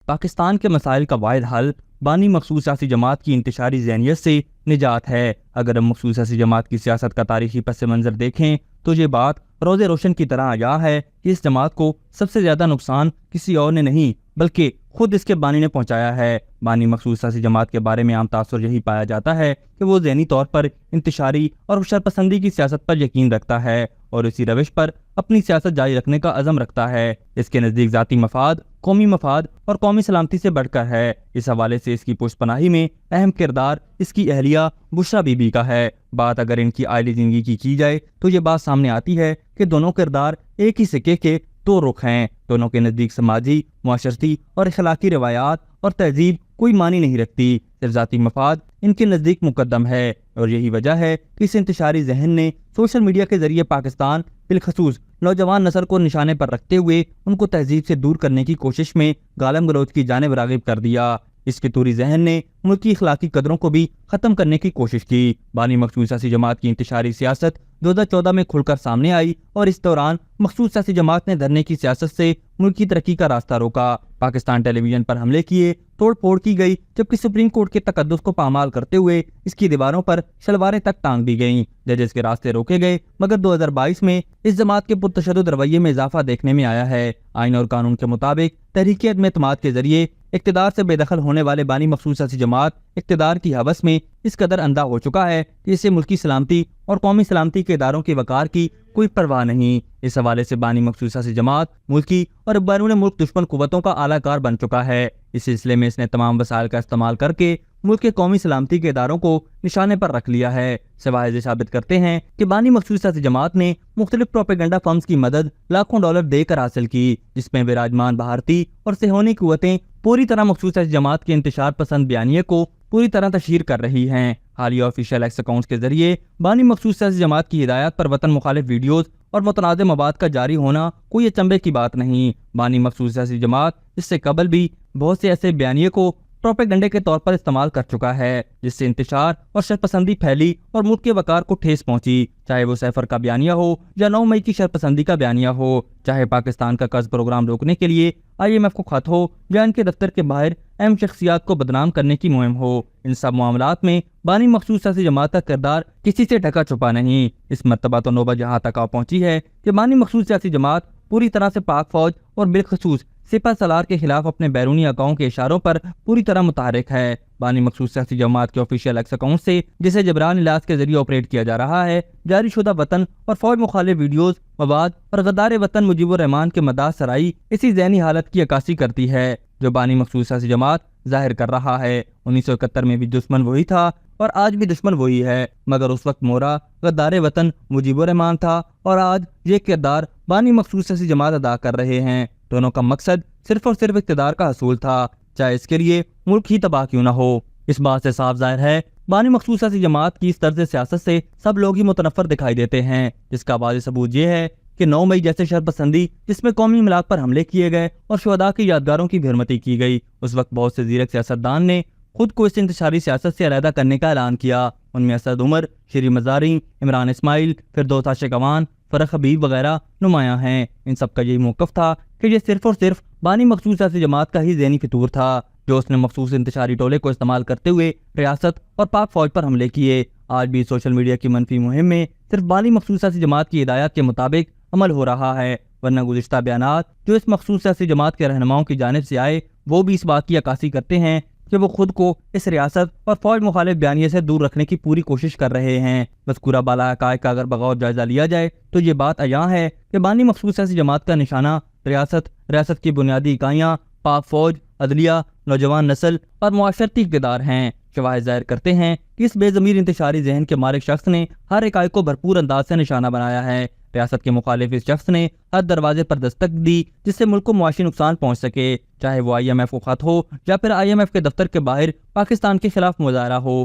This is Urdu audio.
پاکستان کے مسائل کا واحد حل بانی مخصوص سیاسی جماعت کی انتشاری ذہنیت سے نجات ہے۔ اگر ہم مخصوص سیاسی جماعت کی سیاست کا تاریخی پس منظر دیکھیں تو یہ بات روز روشن کی طرح آیا ہے کہ اس جماعت کو سب سے زیادہ نقصان کسی اور نے نہیں بلکہ خود اس کے بانی نے پہنچایا ہے۔ بانی مخصوص سیاسی جماعت کے بارے میں عام تاثر یہی پایا جاتا ہے کہ وہ ذہنی طور پر انتشاری اور شرپسندی کی سیاست پر یقین رکھتا ہے اور اسی روش پر اپنی سیاست جاری رکھنے کا عزم رکھتا ہے۔ اس کے نزدیک ذاتی مفاد قومی مفاد اور قومی سلامتی سے بڑھ کر ہے۔ اس حوالے سے اس کی پشت پناہی میں اہم کردار اس کی اہلیہ بشریٰ بی بی کا ہے۔ بات اگر ان کی عائلی زندگی کی جائے تو یہ بات سامنے آتی ہے کہ دونوں کردار ایک ہی سکے کے دو رخ ہیں۔ دونوں کے نزدیک سماجی، معاشرتی اور اخلاقی روایات اور تہذیب کوئی معنی نہیں رکھتی، صرف ذاتی مفاد ان کے نزدیک مقدم ہے، اور یہی وجہ ہے کہ اس انتشاری ذہن نے سوشل میڈیا کے ذریعے پاکستان بالخصوص نوجوان نسل کو نشانے پر رکھتے ہوئے ان کو تہذیب سے دور کرنے کی کوشش میں گالم گلوچ کی جانب راغب کر دیا۔ اس فطوری ذہن نے ملک کی اخلاقی قدروں کو بھی ختم کرنے کی کوشش کی۔ بانی مخصوص سیاسی جماعت کی انتشاری سیاست 2014 میں کھل کر سامنے آئی اور اس دوران مخصوص سیاسی جماعت نے دھرنے کی سیاست سے ملک کی ترقی کا راستہ روکا۔ پاکستان ٹیلی ویژن پر حملے کیے، توڑ پھوڑ کی گئی، جبکہ سپریم کورٹ کے تقدس کو پامال کرتے ہوئے اس کی دیواروں پر شلواریں تک ٹانگ دی گئیں، ججز کے راستے روکے گئے، مگر 2022 میں اس جماعت کے پرتشدد رویے میں اضافہ دیکھنے میں آیا ہے۔ آئین اور قانون کے مطابق تحریک عدم اعتماد کے ذریعے اقتدار سے بے دخل ہونے والے بانی مخصوص سیاسی جماعت اقتدار کی ہوس میں اس قدر اندھا ہو چکا ہے کہ اسے ملکی سلامتی اور قومی سلامتی کے اداروں کی وقار کی کوئی پرواہ نہیں۔ اس حوالے سے بانی مخصوص سیاسی جماعت ملکی اور بیرون ملک دشمن قوتوں کا اعلیٰ کار بن چکا ہے۔ اس سلسلے میں اس نے تمام وسائل کا استعمال کر کے ملک کے قومی سلامتی کے اداروں کو نشانے پر رکھ لیا ہے۔ سوائے یہ ثابت کرتے ہیں کہ بانی مخصوص سیاسی جماعت نے مختلف پروپیگنڈا فرمز کی مدد لاکھوں ڈالر دے کر حاصل کی، جس میں وراجمان بھارتی اور صہیونی قوتیں پوری طرح مخصوص سیاسی جماعت کے انتشار پسند بیانیے کو پوری طرح تشہیر کر رہی ہیں۔ حالیہ آفیشیل ایکس اکاؤنٹس کے ذریعے بانی مخصوص سیاسی جماعت کی ہدایات پر وطن مخالف ویڈیوز اور متنازع مواد کا جاری ہونا کوئی اچنبے کی بات نہیں۔ بانی مخصوص سیاسی جماعت اس سے قبل بھی بہت سے ایسے بیانیے کو پروپیگنڈے کے طور پر استعمال کر چکا ہے، جس سے انتشار اور شرپسندی پھیلی اور ملک کے وقار کو ٹھیس پہنچی، چاہے وہ سیفر کا بیانیہ ہو یا 9 مئی کی شرپسندی کا بیانیہ ہو، چاہے پاکستان کا قرض پروگرام روکنے کے لیے IMF کو خط ہو یا ان کے دفتر کے باہر اہم شخصیات کو بدنام کرنے کی مہم ہو۔ ان سب معاملات میں بانی مخصوص سیاسی جماعت کا کردار کسی سے ڈھکا چھپا نہیں۔ اس مرتبہ تو نوبت یہاں تک آ پہنچی ہے کہ بانی مخصوص سیاسی جماعت پوری طرح سے پاک فوج اور بالخصوص سپہ سالار کے خلاف اپنے بیرونی اکاؤں کے اشاروں پر پوری طرح متحرک ہے۔ بانی مخصوص سیاسی جماعت کے آفیشیل ایکس اکاؤنٹ سے، جسے جبران علاج کے ذریعے آپریٹ کیا جا رہا ہے، جاری شدہ وطن اور فوج مخالف ویڈیوز، مواد اور غدار وطن مجیب الرحمان کے مداح سرائی اسی ذہنی حالت کی عکاسی کرتی ہے جو بانی مخصوص سیاسی جماعت ظاہر کر رہا ہے۔ 1971 میں بھی دشمن وہی تھا اور آج بھی دشمن وہی ہے، مگر اس وقت مورا غدار وطن مجیب الرحمان تھا اور آج یہ کردار بانی مخصوص سیاسی جماعت ادا کر رہے ہیں۔ دونوں کا مقصد صرف اور صرف اقتدار کا حصول تھا، چاہے اس کے لیے ملک ہی تباہ کیوں نہ ہو۔ اس بات سے صاف ظاہر ہے بانی مخصوص سیاسی جماعت کی اس طرز سیاست سے سب لوگ ہی متنفر دکھائی دیتے ہیں، جس کا واضح ثبوت یہ ہے کہ 9 مئی جیسے شرپسندی جس میں قومی املاک پر حملے کیے گئے اور شہداء کی یادگاروں کی بھرمتی کی گئی، اس وقت بہت سے زیرک سیاستدان نے خود کو اس انتشاری سیاست سے علیحدہ کرنے کا اعلان کیا۔ ان میں اسد عمر، شیریں مزاری، عمران اسماعیل، فردوس عاشق اعوان، فرح حبیب وغیرہ نمایاں ہیں۔ ان سب کا یہی موقف تھا کہ یہ صرف اور صرف بانی مخصوص سیاسی جماعت کا ہی ذہنی فطور تھا، جو اس نے مخصوص انتشاری ٹولے کو استعمال کرتے ہوئے ریاست اور پاک فوج پر حملے کیے۔ آج بھی سوشل میڈیا کی منفی مہم میں صرف بانی مخصوص سیاسی جماعت کی ہدایات کے مطابق عمل ہو رہا ہے، ورنہ گزشتہ بیانات جو اس مخصوص سیاسی جماعت کے رہنماؤں کی جانب سے آئے وہ بھی اس بات کی عکاسی کرتے ہیں کہ وہ خود کو اس ریاست اور فوج مخالف بیانیے سے دور رکھنے کی پوری کوشش کر رہے ہیں۔ مذکورہ بالا حقائق کا اگر بغور جائزہ لیا جائے تو یہ بات عیاں ہے کہ بانی مخصوص سیاسی جماعت کا نشانہ ریاست کی بنیادی اکائیاں، پاک فوج، عدلیہ، نوجوان نسل اور معاشرتی اقتدار ہیں۔ شواہد ظاہر کرتے ہیں کہ اس بے ضمیر انتشاری ذہن کے مالک شخص نے ہر اکائی کو بھرپور انداز سے نشانہ بنایا ہے۔ ریاست کے مخالف اس شخص نے ہر دروازے پر دستک دی جس سے ملک کو معاشی نقصان پہنچ سکے، چاہے وہ IMF کو خط ہو یا پھر IMF کے دفتر کے باہر پاکستان کے خلاف مظاہرہ ہو۔